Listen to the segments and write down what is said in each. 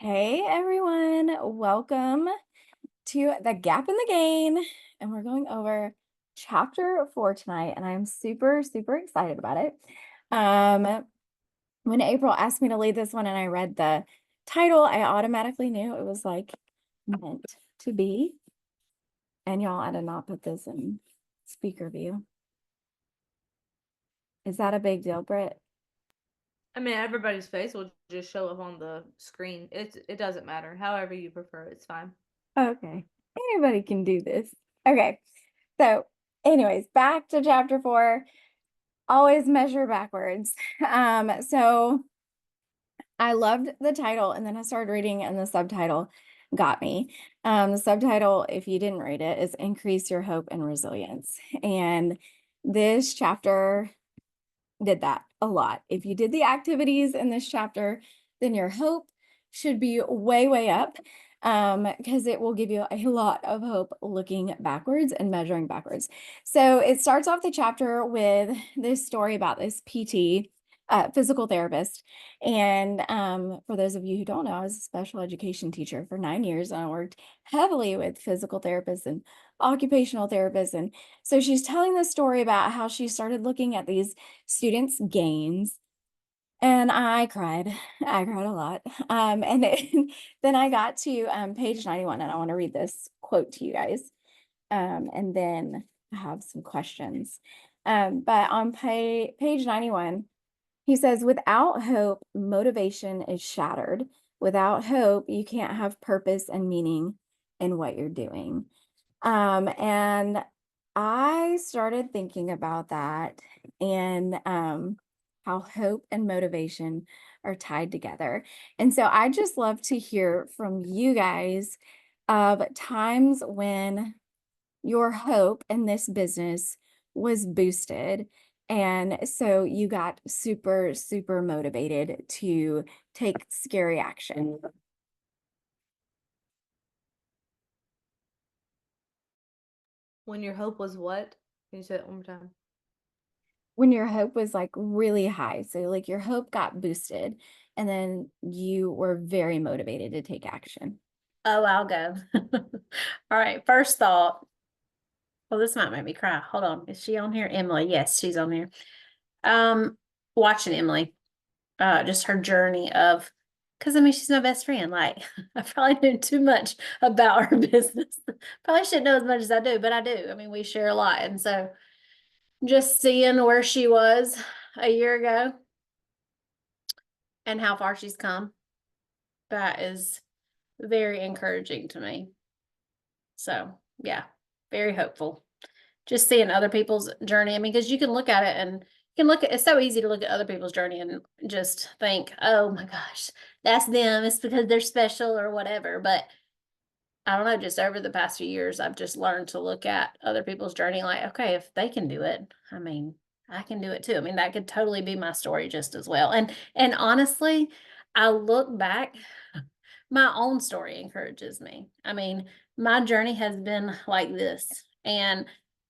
Hey everyone, welcome to The Gap in the Gain. And we're going over chapter 4 tonight, and I'm super, super excited about it. When April asked me to lead this one and I read the title, I automatically knew it was like meant to be. And y'all, I did not put this in speaker view. Is that a big deal, Britt? I mean, everybody's face will just show up on the screen. It doesn't matter. However you prefer, it's fine. Okay, anybody can do this. Okay, so anyways, back to chapter 4. Always measure backwards. So I loved the title, and then I started reading, and the subtitle got me. The subtitle, if you didn't read it, is Increase Your Hope and Resilience. And this chapter did that a lot. If you did the activities in this chapter, then your hope should be way, way up, because it will give you a lot of hope looking backwards and measuring backwards. So it starts off the chapter with this story about this PT, physical therapist. And for those of you who don't know, I was a special education teacher for 9 years, and I worked heavily with physical therapists and occupational therapists. And so she's telling the story about how she started looking at these students' gains, and I cried. I cried a lot. And then I got to page 91, and I want to read this quote to you guys. And then I have some questions. But on page 91, he says, without hope, motivation is shattered. Without hope, you can't have purpose and meaning in what you're doing. And I started thinking about that, and how hope and motivation are tied together. And so I just love to hear from you guys of times when your hope in this business was boosted. And so you got super, super motivated to take scary action. When your hope was what? Can you say that one more time? When your hope was like really high. So like your hope got boosted, and then you were very motivated to take action. Oh, I'll go. All right. First thought. Well, this might make me cry. Hold on. Is she on here? Emily. Yes, she's on here. Watching Emily, just her journey of, because I mean, she's my best friend. Like, I probably knew too much about her business. Probably shouldn't know as much as I do, but I do. I mean, we share a lot. And so just seeing where she was a year ago and how far she's come, that is very encouraging to me. So, yeah, very hopeful. Just seeing other people's journey. I mean, because you can look at it and you can look at it's so easy to look at other people's journey and just think, oh my gosh, that's them. It's because they're special or whatever. But I don't know, just over the past few years, I've just learned to look at other people's journey like, okay, if they can do it, I mean, I can do it too. I mean, that could totally be my story just as well. And honestly, I look back, my own story encourages me. I mean, my journey has been like this. And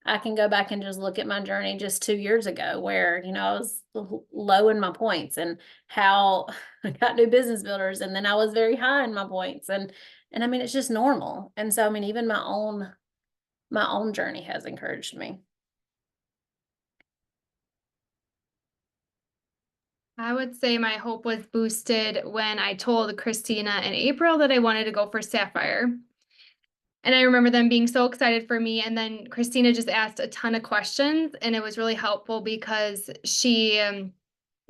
I can go back and just look at my journey just 2 years ago where, I was low in my points and how I got new business builders. And then I was very high in my points. And I mean, it's just normal. And so, I mean, even my own journey has encouraged me. I would say my hope was boosted when I told Christina and April that I wanted to go for Sapphire. And I remember them being so excited for me. And then Christina just asked a ton of questions, and it was really helpful because she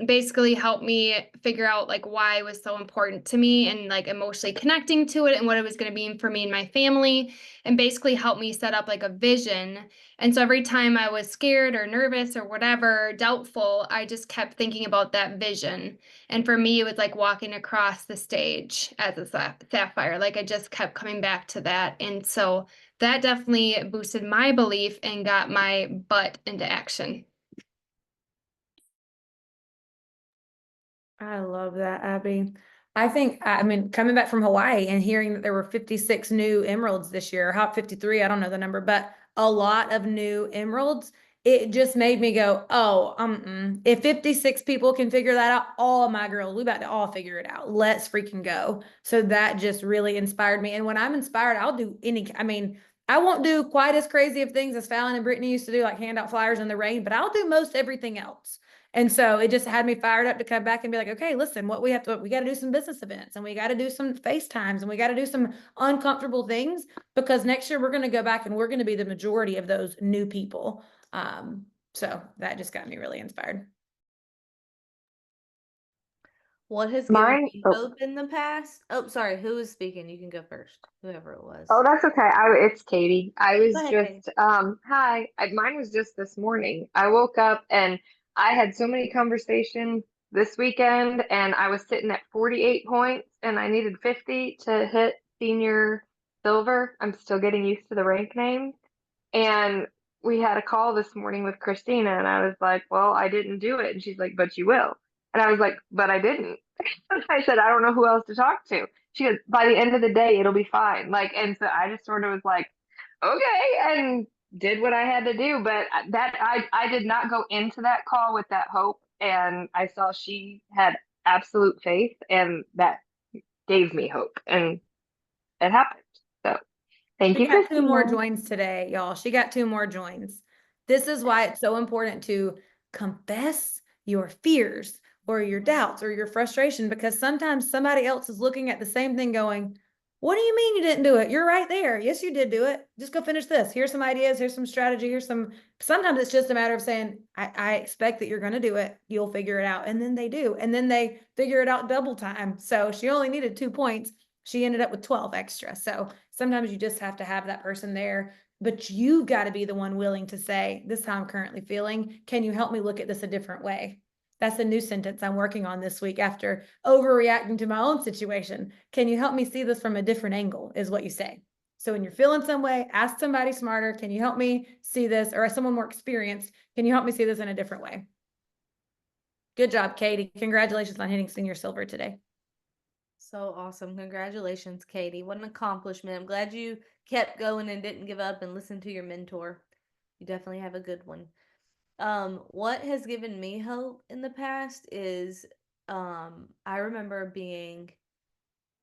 basically helped me figure out like why it was so important to me and like emotionally connecting to it and what it was going to mean for me and my family, and basically helped me set up like a vision. And so every time I was scared or nervous or whatever, doubtful, I just kept thinking about that vision. And for me, it was like walking across the stage as a sapphire. Like I just kept coming back to that. And so that definitely boosted my belief and got my butt into action. I love that, Abby. I think, I mean, coming back from Hawaii and hearing that there were 56 new emeralds this year, Hop 53, I don't know the number, but a lot of new emeralds. it just made me go, oh, if 56 people can figure that out, all of my girls, we about to all figure it out. Let's freaking go. So that just really inspired me. And when I'm inspired, I'll do I won't do quite as crazy of things as Fallon and Brittany used to do, like hand out flyers in the rain, but I'll do most everything else. And so it just had me fired up to come back and be like, okay, listen, we got to do some business events, and we got to do some FaceTimes, and we got to do some uncomfortable things, because next year we're going to go back and we're going to be the majority of those new people. So that just got me really inspired. What has given Mine- me oh. hope in the past? Oh, sorry. Who was speaking? You can go first. Whoever it was. Oh, that's okay. It's Katie. I was Go ahead, Katie. just, hi. Mine was just this morning. I woke up and I had so many conversations this weekend, and I was sitting at 48 points, and I needed 50 to hit senior silver. I'm still getting used to the rank names. And we had a call this morning with Christina, and I was like, well, I didn't do it. And she's like, but you will. And I was like, but I didn't. I said, I don't know who else to talk to. She goes, by the end of the day, it'll be fine. Like, and so I just sort of was like, okay, and did what I had to do. But I did not go into that call with that hope. And I saw she had absolute faith, and that gave me hope. And it happened. So thank She you, got 2 more Christina. joins today, y'all. She got 2 more joins. This is why it's so important to confess your fears or your doubts or your frustration, because sometimes somebody else is looking at the same thing going, what do you mean you didn't do it? You're right there. Yes, you did do it. Just go finish this. Here's some ideas. Here's some strategy. Sometimes it's just a matter of saying, I expect that you're going to do it. You'll figure it out. And then they do. And then they figure it out double time. So she only needed 2 points. She ended up with 12 extra. So sometimes you just have to have that person there, but you've got to be the one willing to say, this is how I'm currently feeling. Can you help me look at this a different way? That's a new sentence I'm working on this week after overreacting to my own situation. Can you help me see this from a different angle, is what you say. So when you're feeling some way, ask somebody smarter, can you help me see this? Or someone more experienced, can you help me see this in a different way? Good job, Katie. Congratulations on hitting senior silver today. So awesome. Congratulations, Katie. What an accomplishment. I'm glad you kept going and didn't give up and listened to your mentor. You definitely have a good one. What has given me hope in the past is I remember being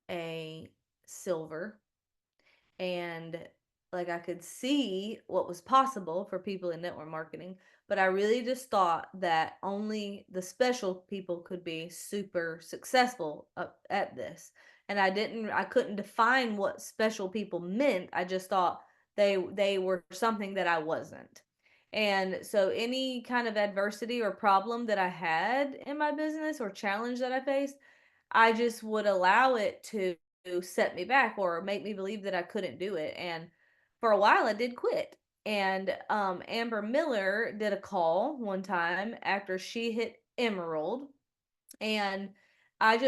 a silver, and like I could see what was possible for people in network marketing, but I really just thought that only the special people could be super successful at this. And I couldn't define what special people meant. I just thought they were something that I wasn't. And so any kind of adversity or problem that I had in my business or challenge that I faced, I just would allow it to set me back or make me believe that I couldn't do it. And for a while I did quit. And Amber Miller did a call one time after she hit Emerald, and I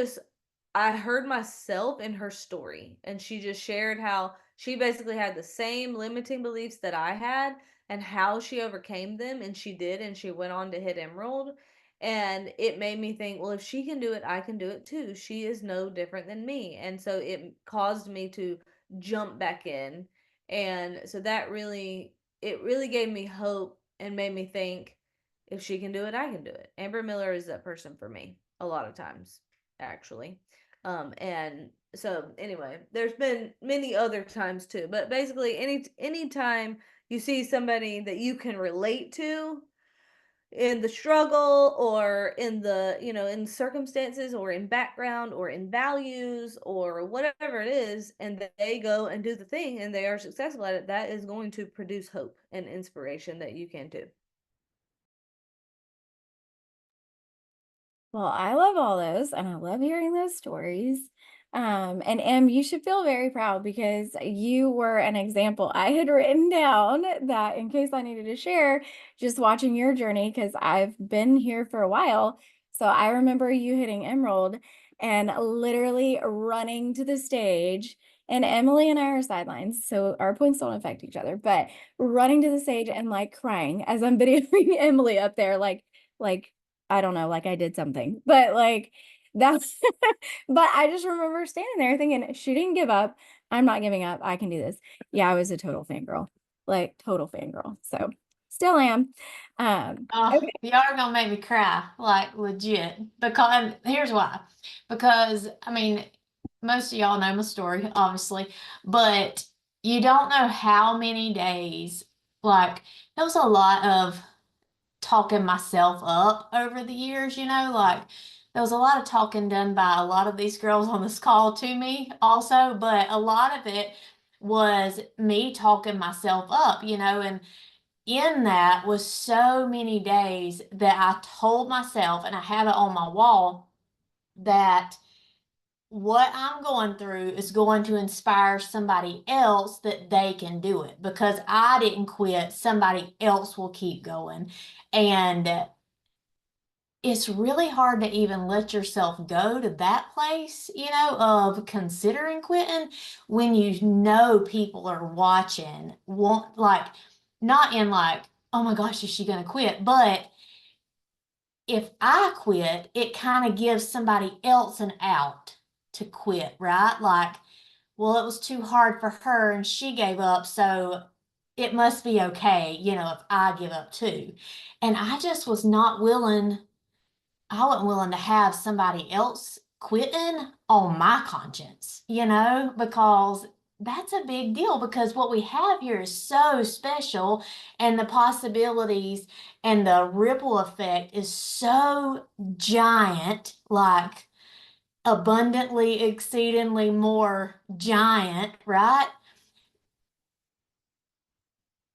heard myself in her story, and she just shared how she basically had the same limiting beliefs that I had and how she overcame them, and she did, and she went on to hit Emerald. And it made me think, well, if she can do it, I can do it too. She is no different than me. And so it caused me to jump back in. And so it really gave me hope and made me think, if she can do it, I can do it. Amber Miller is that person for me a lot of times, actually. And so anyway, there's been many other times too, but basically any time you see somebody that you can relate to in the struggle or in the, in circumstances or in background or in values or whatever it is, and they go and do the thing and they are successful at it, that is going to produce hope and inspiration that you can too. Well, I love all those, and I love hearing those stories. And Em, you should feel very proud because you were an example I had written down that in case I needed to share, just watching your journey, because I've been here for a while. So I remember you hitting Emerald and literally running to the stage. And Emily and I are sidelines, so our points don't affect each other, but running to the stage and like crying as I'm videoing Emily up there, like I don't know, like I did something, but like that's, but I just remember standing there thinking, she didn't give up. I'm not giving up. I can do this. Yeah, I was a total fangirl, like total fangirl. So Still am. Oh, Okay. y'all are gonna make me cry, like legit. Because and here's why. Because I mean, most of y'all know my story, obviously, but you don't know how many days. Like, there was a lot of talking myself up over the years, like there was a lot of talking done by a lot of these girls on this call to me also, but a lot of it was me talking myself up, and in that was so many days that I told myself, and I have it on my wall, that what I'm going through is going to inspire somebody else that they can do it. Because I didn't quit, somebody else will keep going. And it's really hard to even let yourself go to that place, of considering quitting when you know people are watching, won't like, not in like, oh my gosh, is she gonna quit? But if I quit, it kind of gives somebody else an out to quit, right? Like, well, it was too hard for her and she gave up, so it must be okay, if I give up too. And I just was not willing, I wasn't willing to have somebody else quitting on my conscience, because that's a big deal, because what we have here is so special, and the possibilities and the ripple effect is so giant, like abundantly, exceedingly more giant, right?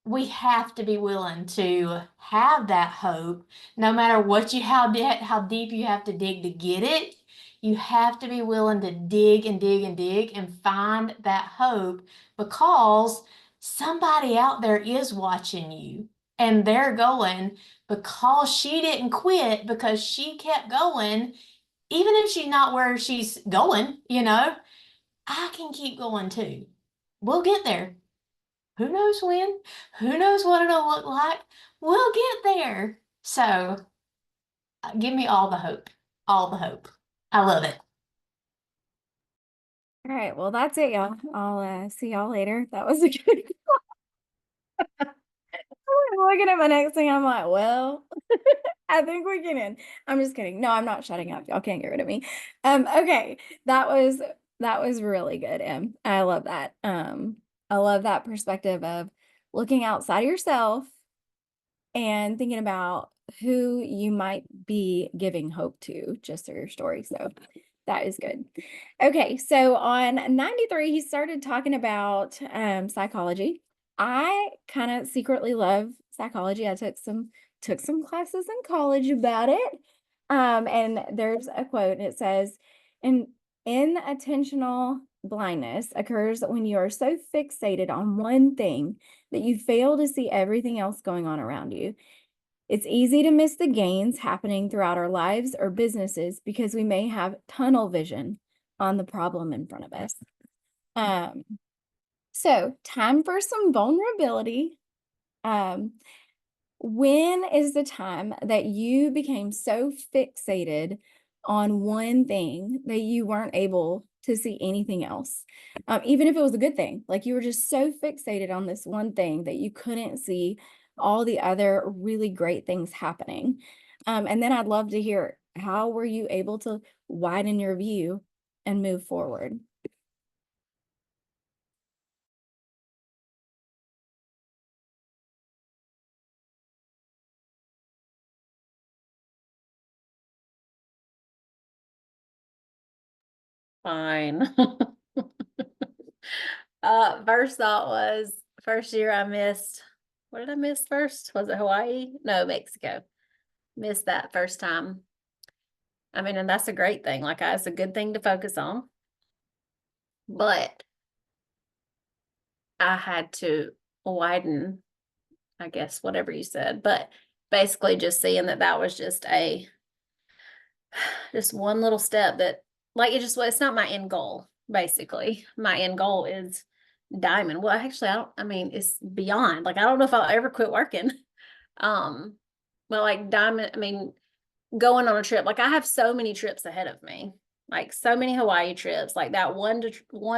We have to be willing to have that hope, no matter what how deep you have to dig to get it. You have to be willing to dig and dig and dig and find that hope, because somebody out there is watching you, and they're going, because she didn't quit, because she kept going, even if she's not where she's going, I can keep going too. We'll get there. Who knows when? Who knows what it'll look like? We'll get there. So give me all the hope. All the hope. I love it. All right. Well, that's it, y'all. I'll see y'all later. That was a good. I'm looking at my next thing. I'm like, well, I think we can end. I'm just kidding. No, I'm not shutting up. Y'all can't get rid of me. Okay. That was really good, Em. I love that. I love that perspective of looking outside of yourself and thinking about who you might be giving hope to just through your story. So that is good. Okay, so on 93, he started talking about psychology. I kind of secretly love psychology. I took some classes in college about it. And there's a quote, and it says, Inattentional blindness occurs when you are so fixated on one thing that you fail to see everything else going on around you. It's easy to miss the gains happening throughout our lives or businesses because we may have tunnel vision on the problem in front of us. So time for some vulnerability. When is the time that you became so fixated on one thing that you weren't able to see anything else? Even if it was a good thing, like you were just so fixated on this one thing that you couldn't see all the other really great things happening. And then I'd love to hear, how were you able to widen your view and move forward? Fine. First thought was, first year I missed, what did I miss first? Was it Hawaii? No, Mexico. Missed that first time. I mean, and that's a great thing. Like, it's a good thing to focus on. But I had to widen, I guess, whatever you said. But basically just seeing that was just one little step that, like, it's not my end goal, basically. My end goal is diamond. Well, actually, it's beyond. Like, I don't know if I'll ever quit working. But like diamond, going on a trip, like I have so many trips ahead of me, like so many Hawaii trips, like that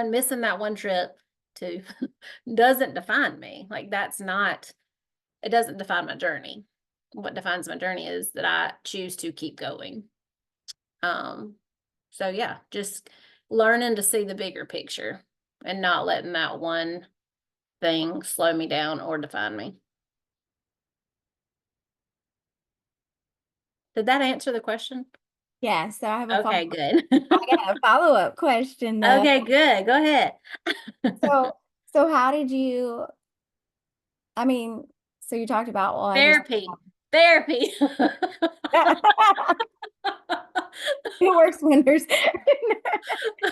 missing that one trip to doesn't define me. Like, that's not, it doesn't define my journey. What defines my journey is that I choose to keep going. So yeah, just learning to see the bigger picture and not letting that one thing slow me down or define me. Did that answer the question? Yeah, so I have a Okay, follow-up. good. I got a follow-up question though. Okay, good. Go ahead. So how did you, I mean, so you talked about, well, I just Therapy. it works wonders.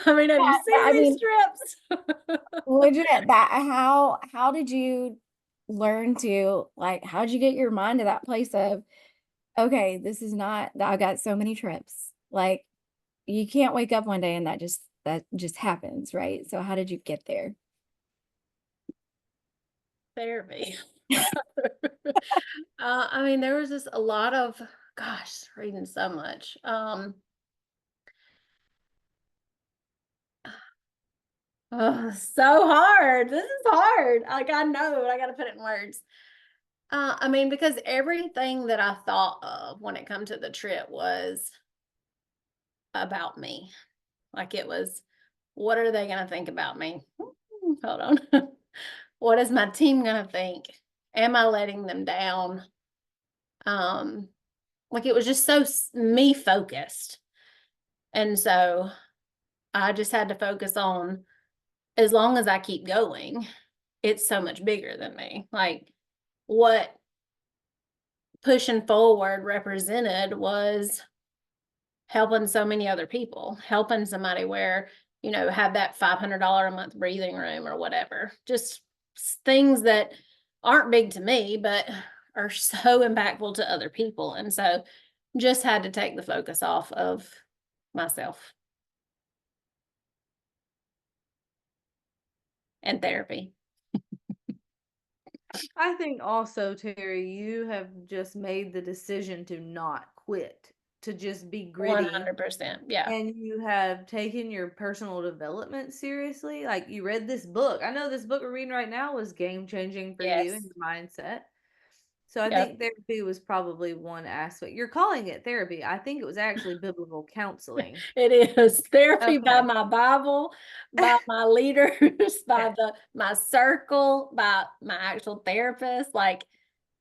I mean, have you Yeah, seen I these mean, strips? legit, that how did you learn to, like, how'd you get your mind to that place of, okay, this is not, I got so many trips. Like, you can't wake up one day and that just happens, right? So how did you get there? Therapy. I mean, there was just a lot of, gosh, reading so much. Oh, so hard. This is hard. Like, I know, but I got to put it in words. I mean, because everything that I thought of when it come to the trip was about me. Like, it was, what are they going to think about me? Hold on. What is my team going to think? Am I letting them down? Like, it was just so me focused. And so I just had to focus on, as long as I keep going, it's so much bigger than me. Like, what pushing forward represented was helping so many other people, helping somebody where, you know, have that $500 a month breathing room or whatever. Just things that aren't big to me, but are so impactful to other people. And so just had to take the focus off of myself and therapy. I think also, Terry, you have just made the decision to not quit, to just be gritty. 100%. Yeah. And you have taken your personal development seriously. Like, you read this book. I know this book we're reading right now was game changing for you Yes. and your mindset. So I Yep. think therapy was probably one aspect. You're calling it therapy. I think it was actually biblical counseling. It is therapy by Okay. my Bible, by my leaders, by my circle, by my actual therapist. Like,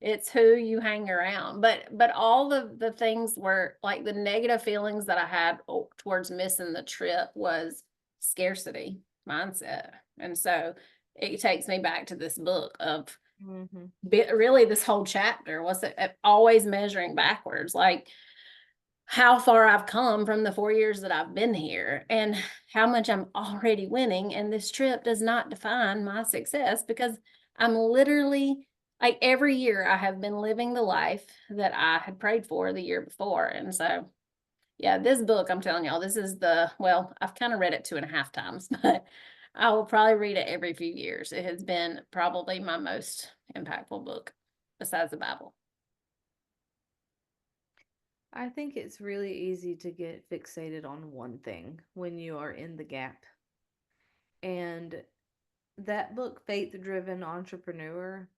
it's who you hang around. But all of the things were like the negative feelings that I had towards missing the trip was scarcity mindset. And so it takes me back to this book of really this whole chapter was always measuring backwards, like how far I've come from the 4 years that I've been here and how much I'm already winning. And this trip does not define my success because I'm literally, like, every year I have been living the life that I had prayed for the year before. And so, yeah, this book, I'm telling y'all, this is well, I've kind of read it 2.5 times, but I will probably read it every few years. It has been probably my most impactful book besides the Bible. I think it's really easy to get fixated on one thing when you are in the gap. And that book, Faith Driven Entrepreneur,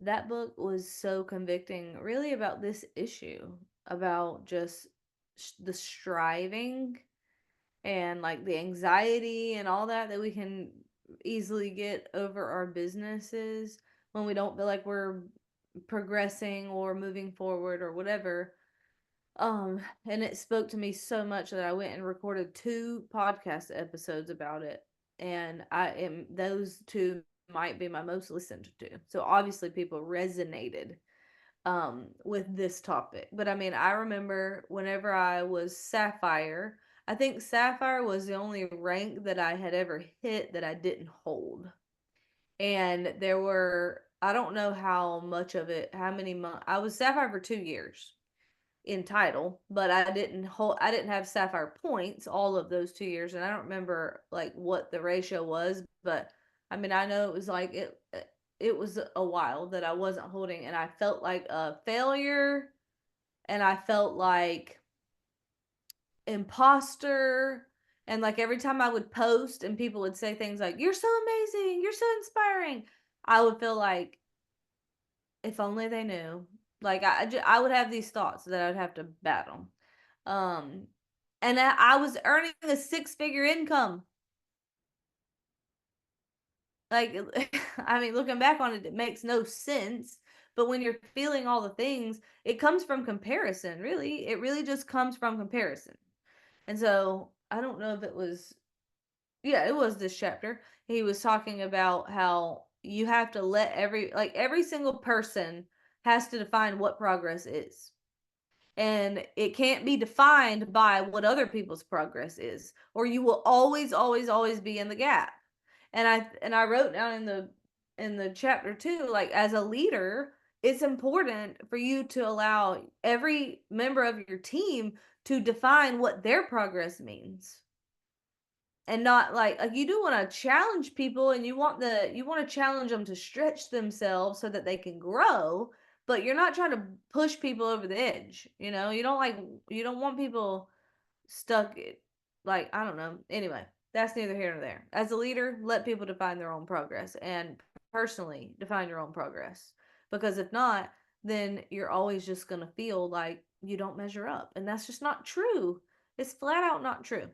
that book was so convicting, really, about this issue, about just the striving and like the anxiety and all that we can easily get over our businesses when we don't feel like we're progressing or moving forward or whatever. And it spoke to me so much that I went and recorded 2 podcast episodes about it. And those 2 might be my most listened to. So obviously people resonated with this topic. But I mean, I remember whenever I was Sapphire, I think Sapphire was the only rank that I had ever hit that I didn't hold. And there were, I don't know how much of it, how many months. I was Sapphire for 2 years in title, but I didn't have Sapphire points all of those 2 years. And I don't remember like what the ratio was, but I mean, I know it was like it was a while that I wasn't holding, and I felt like a failure, and I felt like imposter. And like every time I would post and people would say things like, "You're so amazing, you're so inspiring," I would feel like if only they knew. Like I would have these thoughts that I'd have to battle. And I was earning a 6-figure income. Like, I mean, looking back on it, it makes no sense. But when you're feeling all the things, it comes from comparison, really. It really just comes from comparison. And so I don't know if it was, yeah, it was this chapter. He was talking about how you have to let every single person has to define what progress is. And it can't be defined by what other people's progress is, or you will always, always, always be in the gap. And I wrote down in the chapter too, like as a leader, it's important for you to allow every member of your team to define what their progress means. And not like you do want to challenge people, and you want to challenge them to stretch themselves so that they can grow, but you're not trying to push people over the edge. You don't want people stuck like, I don't know. Anyway, that's neither here nor there. As a leader, let people define their own progress, and personally define your own progress. Because if not, then you're always just going to feel like you don't measure up, and that's just not true. It's flat out not true.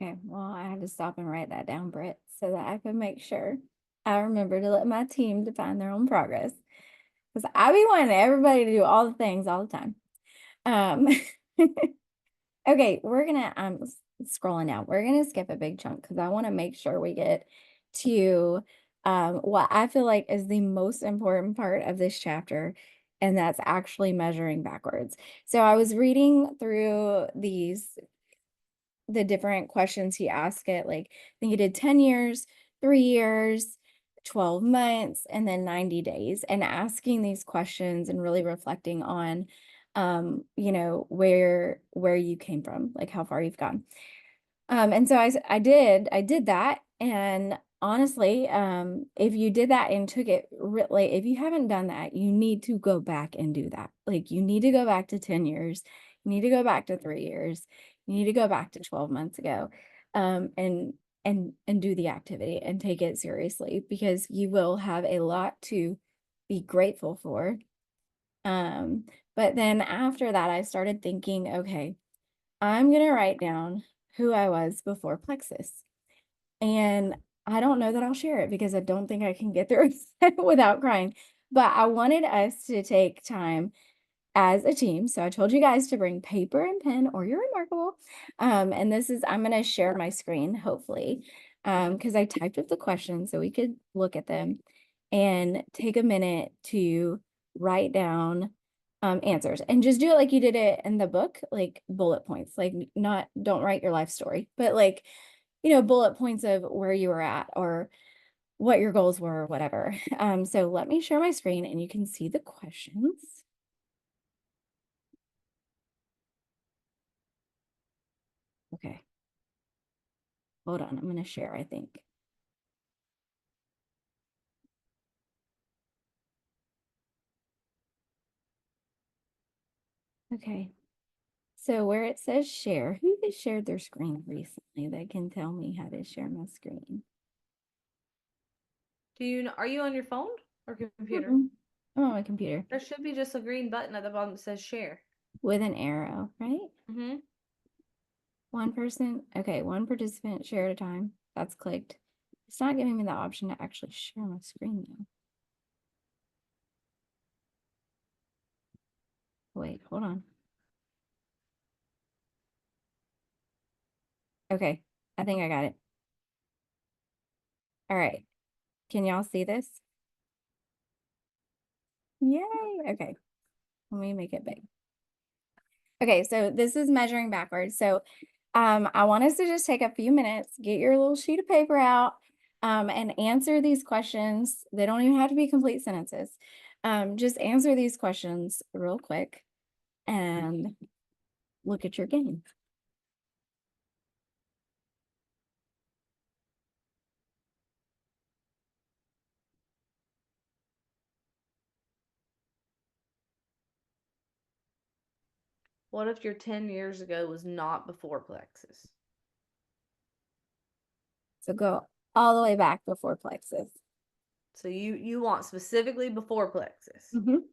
Okay, well, I had to stop and write that down, Britt, so that I could make sure I remember to let my team define their own progress. Because I be wanting everybody to do all the things all the time. Okay, we're gonna scrolling down. We're gonna skip a big chunk because I want to make sure we get to what I feel like is the most important part of this chapter, and that's actually measuring backwards. So I was reading through the different questions he asked it, like I think he did 10 years, 3 years, 12 months, and then 90 days, and asking these questions and really reflecting on where you came from, like how far you've gone. And so I did that. And honestly, if you did that and took it, like, if you haven't done that, you need to go back and do that. Like, you need to go back to 10 years. You need to go back to 3 years. You need to go back to 12 months ago, and do the activity and take it seriously, because you will have a lot to be grateful for. But then after that, I started thinking, okay, I'm going to write down who I was before Plexus. And I don't know that I'll share it because I don't think I can get through it without crying. But I wanted us to take time as a team. So I told you guys to bring paper and pen, or you're remarkable. And I'm going to share my screen, hopefully, because I typed up the questions so we could look at them and take a minute to write down answers, and just do it like you did it in the book, like bullet points, like don't write your life story, but like, bullet points of where you were at or what your goals were or whatever. So let me share my screen and you can see the questions. Okay. Hold on, I'm going to share, I think. Okay. So where it says share, who has shared their screen recently that can tell me how to share my screen? Are you on your phone or computer? I'm on my computer. There should be just a green button at the bottom that says share. With an arrow, right? Mm-hmm. One person, okay, one participant share at a time. That's clicked. It's not giving me the option to actually share my screen though. Wait, hold on. Okay, I think I got it. All right. Can y'all see this? Yay. Okay. Let me make it big. Okay, so this is measuring backwards. So I want us to just take a few minutes, get your little sheet of paper out, and answer these questions. They don't even have to be complete sentences. Just answer these questions real quick and look at your game. What if your 10 years ago was not before Plexus? So go all the way back before plexus. So you want specifically before plexus. Mhm.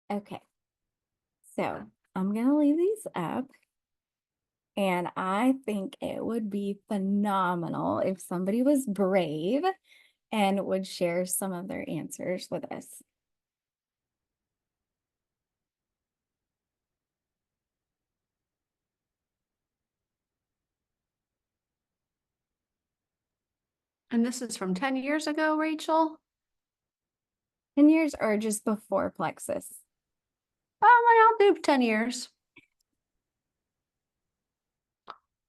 Okay. So I'm gonna leave these up. And I think it would be phenomenal if somebody was brave and would share some of their answers with us. And this is from 10 years ago, Rachel? 10 years or just before plexus? Oh, I'll do 10 years.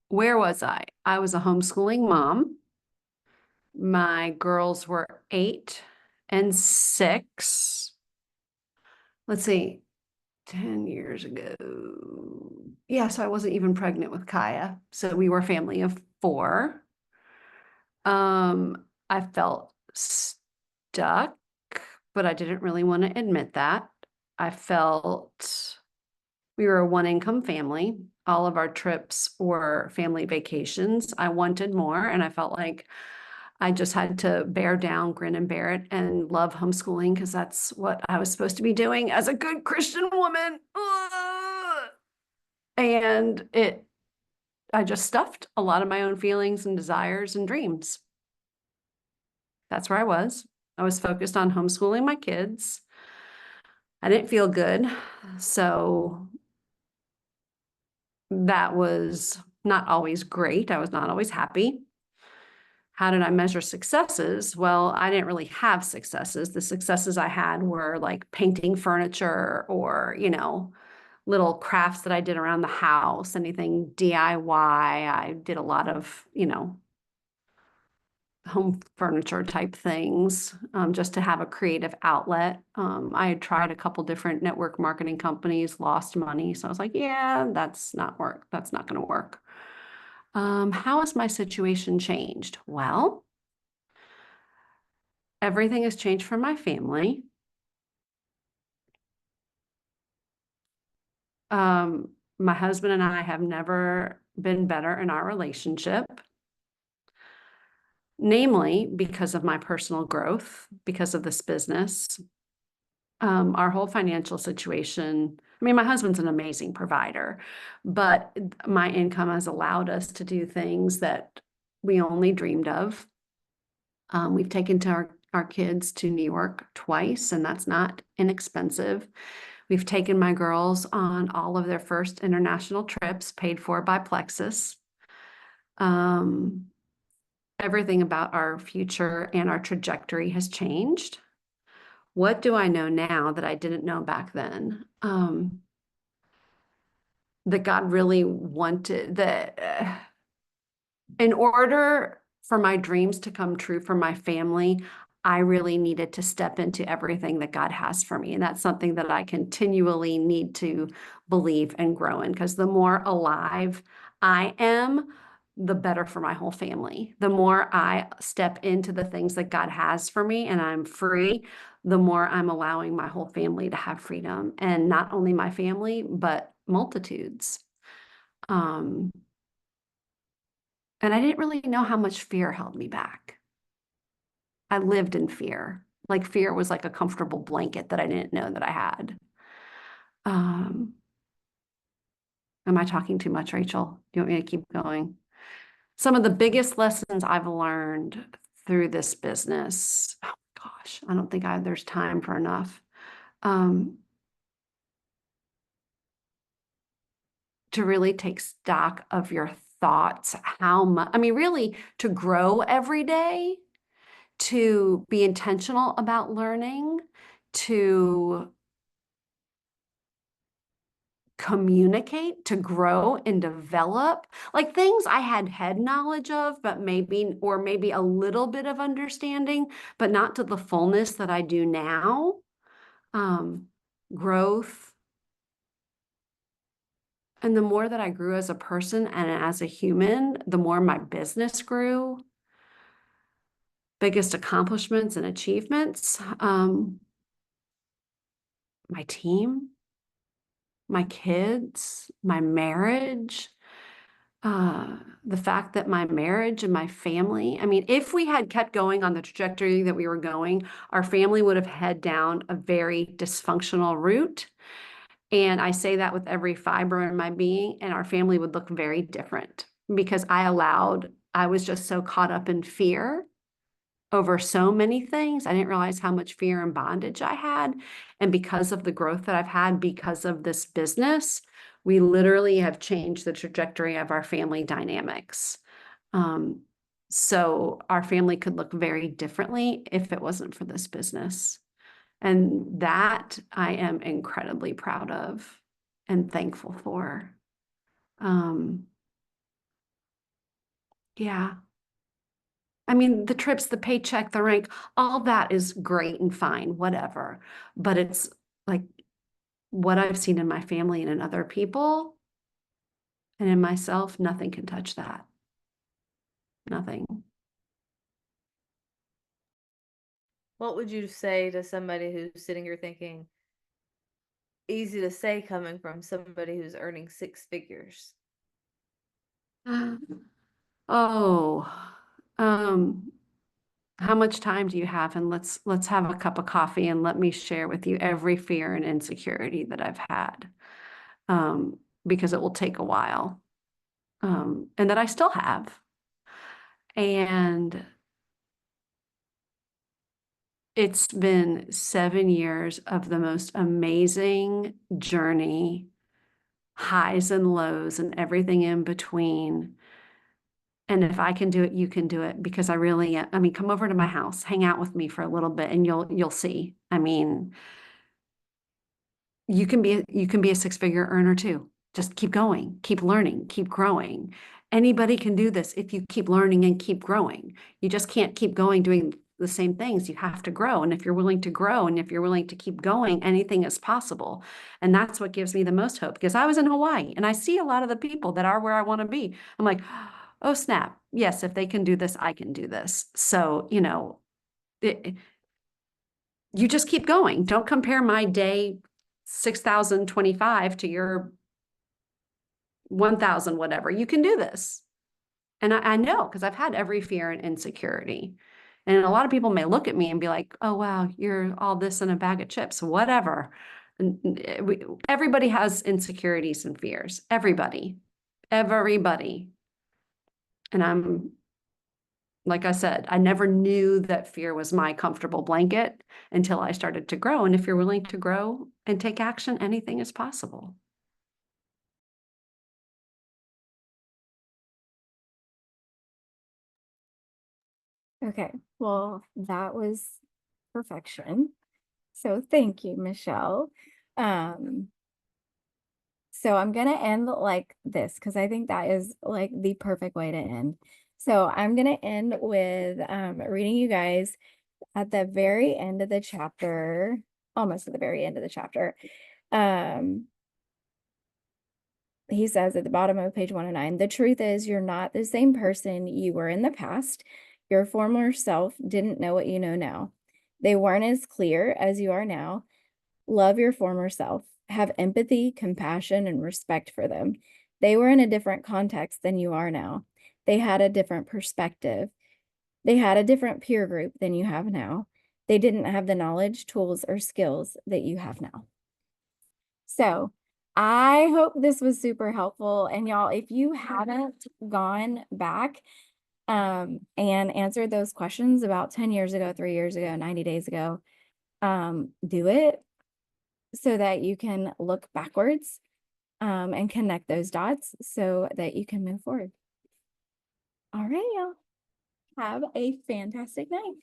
Where was I? I was a homeschooling mom. My girls were 8 and 6. Let's see, 10 years ago. Yeah, so I wasn't even pregnant with Kaya. So we were a family of 4. I felt stuck, but I didn't really want to admit that. I felt we were a one-income family. All of our trips were family vacations. I wanted more, and I felt like I just had to bear down, grin and bear it, and love homeschooling because that's what I was supposed to be doing as a good Christian woman. Ugh. And I just stuffed a lot of my own feelings and desires and dreams. That's where I was. I was focused on homeschooling my kids. I didn't feel good. So that was not always great. I was not always happy. How did I measure successes? Well, I didn't really have successes. The successes I had were like painting furniture or, little crafts that I did around the house, anything DIY. I did a lot of, home furniture type things, just to have a creative outlet. I had tried a couple different network marketing companies, lost money. So I was like, yeah, that's not going to work. How has my situation changed? Well, everything has changed for my family. My husband and I have never been better in our relationship. Namely, because of my personal growth, because of this business. Our whole financial situation, I mean, my husband's an amazing provider, but my income has allowed us to do things that we only dreamed of. We've taken our kids to New York twice, and that's not inexpensive. We've taken my girls on all of their first international trips paid for by Plexus. Everything about our future and our trajectory has changed. What do I know now that I didn't know back then? That God really wanted that in order for my dreams to come true for my family, I really needed to step into everything that God has for me. And that's something that I continually need to believe and grow in, because the more alive I am, the better for my whole family. The more I step into the things that God has for me and I'm free, the more I'm allowing my whole family to have freedom. And not only my family, but multitudes. And I didn't really know how much fear held me back. I lived in fear. Like fear was like a comfortable blanket that I didn't know that I had. Am I talking too much, Rachel? Do you want me to keep going? Some of the biggest lessons I've learned through this business, oh my gosh, I don't think there's time for enough. To really take stock of your thoughts, how much, I mean, really to grow every day, to be intentional about learning, to communicate, to grow and develop, like things I had head knowledge of, but maybe a little bit of understanding, but not to the fullness that I do now. Growth. And the more that I grew as a person and as a human, the more my business grew. Biggest accomplishments and achievements. My team, my kids, my marriage, the fact that my marriage and my family, I mean, if we had kept going on the trajectory that we were going, our family would have head down a very dysfunctional route. And I say that with every fiber in my being, and our family would look very different because I was just so caught up in fear over so many things. I didn't realize how much fear and bondage I had. And because of the growth that I've had because of this business, we literally have changed the trajectory of our family dynamics. So our family could look very differently if it wasn't for this business. And that I am incredibly proud of and thankful for. Yeah. I mean, the trips, the paycheck, the rank, all that is great and fine, whatever. But it's like what I've seen in my family and in other people and in myself, nothing can touch that. Nothing. What would you say to somebody who's sitting here thinking, easy to say coming from somebody who's earning 6 figures? How much time do you have? And let's have a cup of coffee and let me share with you every fear and insecurity that I've had. Because it will take a while. And that I still have. And it's been 7 years of the most amazing journey, highs and lows and everything in between. And if I can do it, you can do it, because I mean, come over to my house, hang out with me for a little bit and you'll see. I mean, you can be a 6-figure earner too. Just keep going, keep learning, keep growing. Anybody can do this if you keep learning and keep growing. You just can't keep going doing the same things. You have to grow. And if you're willing to grow and if you're willing to keep going, anything is possible. And that's what gives me the most hope, because I was in Hawaii and I see a lot of the people that are where I want to be. I'm like, oh snap, yes, if they can do this, I can do this. So, you know, you just keep going. Don't compare my day 6,025 to your 1,000, whatever. You can do this. And I know because I've had every fear and insecurity. And a lot of people may look at me and be like, oh, wow, you're all this in a bag of chips, whatever. Everybody has insecurities and fears. Everybody. And I'm, like I said, I never knew that fear was my comfortable blanket until I started to grow. And if you're willing to grow and take action, anything is possible. Okay, well, that was perfection. So thank you, Michelle. So I'm gonna end like this because I think that is like the perfect way to end. So I'm gonna end with reading you guys at the very end of the chapter, almost at the very end of the chapter. He says at the bottom of page 109, the truth is you're not the same person you were in the past. Your former self didn't know what you know now. They weren't as clear as you are now. Love your former self. Have empathy, compassion, and respect for them. They were in a different context than you are now. They had a different perspective. They had a different peer group than you have now. They didn't have the knowledge, tools, or skills that you have now. So I hope this was super helpful. And y'all, if you haven't gone back and answered those questions about 10 years ago, 3 years ago, 90 days ago, do it so that you can look backwards and connect those dots so that you can move forward. All right, y'all. Have a fantastic night.